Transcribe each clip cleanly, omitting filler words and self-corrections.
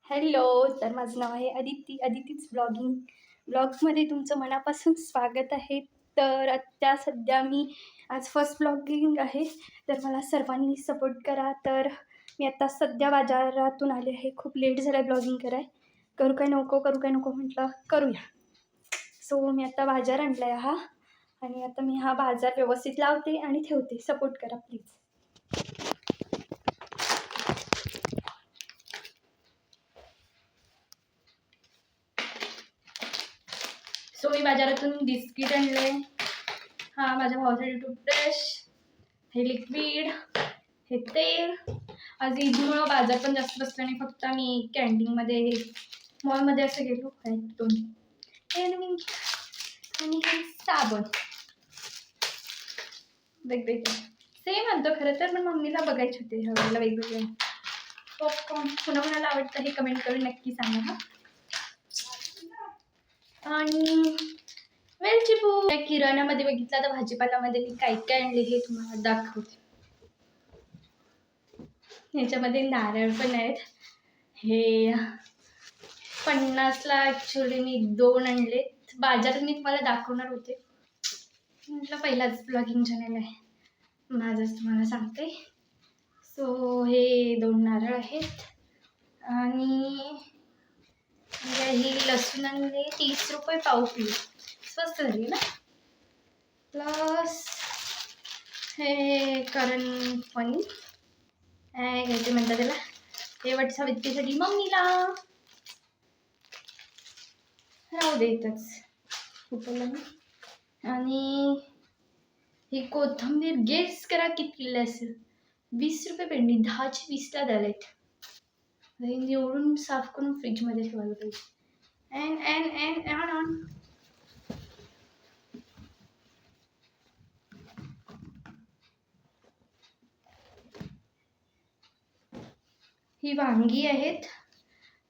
Hello. तर माझं नाव आहे अदितीच ब्लॉगमध्ये तुमचं मनापासून स्वागत आहे. तर आत्ता सध्या मी आज फर्स्ट ब्लॉगिंग आहे, तर मला सर्वांनी सपोर्ट करा. तर मी आत्ता सध्या बाजारातून आले आहे. खूप लेट झाला आहे ब्लॉगिंग करू काय नको म्हटलं करूया. सो मी आत्ता बाजार आणला आहे हा, आणि आता मी हा बाजार व्यवस्थित लावते आणि ठेवते. सपोर्ट करा प्लीज. सो मी बाजारातून बिस्किट आणले. हा माझ्या भावासाठी टूथब्रश, हे लिक्विड, हे तेल. आज ईदमुळं बाजार पण जास्त बसला नाही, फक्त आम्ही कॅन्टीनमध्ये मॉलमध्ये असं गेलो दोन. आणि हे साबण वेगवेगळे सेम आणतो खरं तर, पण मम्मीला बघायचे होते हवेला वेगवेगळे. पॉपकॉर्न कुणाला आवडतं हे कमेंट करून नक्की सांगा हा. आणि वेलची पूड. किराण्यामध्ये बघितलं तर भाजीपाल्यामध्ये मी काय काय आणले हे तुम्हाला दाखवते. ह्याच्यामध्ये नारळ पण आहेत. हे 50ला ॲक्च्युली मी 2 आणलेत. बाजारात मी तुम्हाला दाखवणार होते, म्हटलं पहिलाच ब्लॉगिंग चॅनल आहे माझंच, तुम्हाला सांगते. सो हे 2 नारळ आहेत. आणि ही लसूण आणले 30 रुपये पाव किलो, स्वस्त झाली ना. प्लस हे करण फणी घ्यायचे म्हणतात त्याला, हे वटसावित्रीसाठी मम्मीला राहू देतच उपला. आणि ही कोथिंबीर गेस करा कितीला असेल. 20 रुपये पेंडी, 10ची 20ला द्यालेत. निवडून साफ करून फ्रीजमध्ये ठेवायला पाहिजे. ही वांगी आहेत.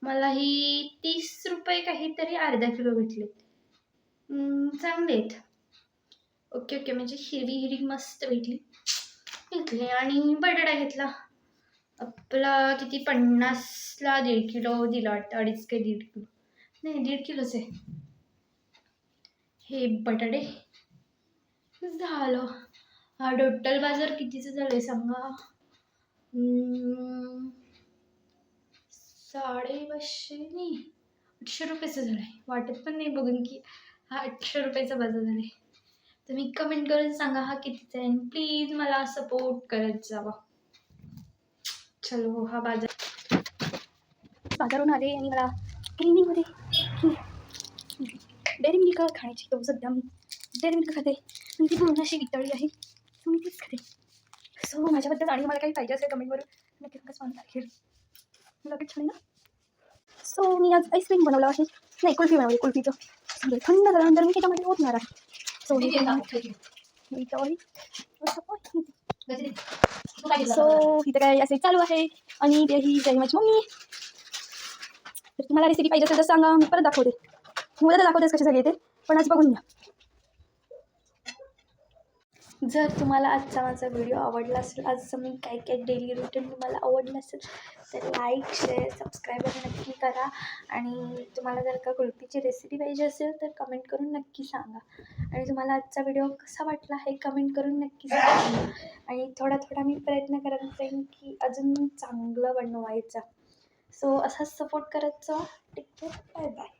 मला ही 30 रुपये काहीतरी अर्धा किलो भेटलेत. चांगले आहेत. ओके म्हणजे हिरवी मस्त भेटली. आणि बटाटा घेतला आपला किती 50ला 1.5 किलो दिला वाटतं. 2.5 काही 1.5 किलो नाही, 1.5 किलोच आहे. हे बटाटे झालं. हा टोटल बाजार कितीचं झालंय सांगा. 250 नाही 800 रुपयाचं झालंय. वाटत पण नाही बघून की हा 800 रुपयाचा बाजार झालाय. तुम्ही कमेंट करून सांगा हा कितीचा आहे. प्लीज मला सपोर्ट करत जावा. चलो हा बाजारून आले आणि मला क्लिनिंगमध्ये डेअरी मिल्क खाण्याची तो सध्या मी डेअरी मिल्क खाते, पण ती पूर्ण अशी वितळी आहे, सो मी तीच खाते. सो माझ्याबद्दल आणि मला काही पाहिजे असेल कमेंटवरून नक्की सांगा. स्वान तारखेल लगेच छान ना. सो मी आज आईस्क्रीम बनवलं आहे, नाही कुल्फी बनवली. कुल्फीचं म्हणजे थंड झाल्यानंतर मी त्याच्यामध्ये होणार आहे. सो इथं काय असे चालू आहे. आणि ही माझी मम्मी. तर तुम्हाला रेसिपी पाहिजे असेल तर सांगा, मी परत दाखवते. मुलं तर दाखवतेच कशी झाली ते, पण आज बघून घ्या. जर तुम्हाला आजचा माझा व्हिडिओ आवडला असेल, आजचं मी काय डेली रुटीन तुम्हाला आवडलं असेल तर लाईक, शेअर, सबस्क्राईब नक्की करा. आणि तुम्हाला जर का कुल्फीची रेसिपी पाहिजे असेल तर कमेंट करून नक्की सांगा. आणि तुम्हाला आजचा व्हिडिओ कसा वाटला हे कमेंट करून नक्की सांगा. आणि थोडा मी प्रयत्न करत जाईन की अजून चांगलं बनवायचा. सो असाच सपोर्ट करत जा. Take care, bye bye.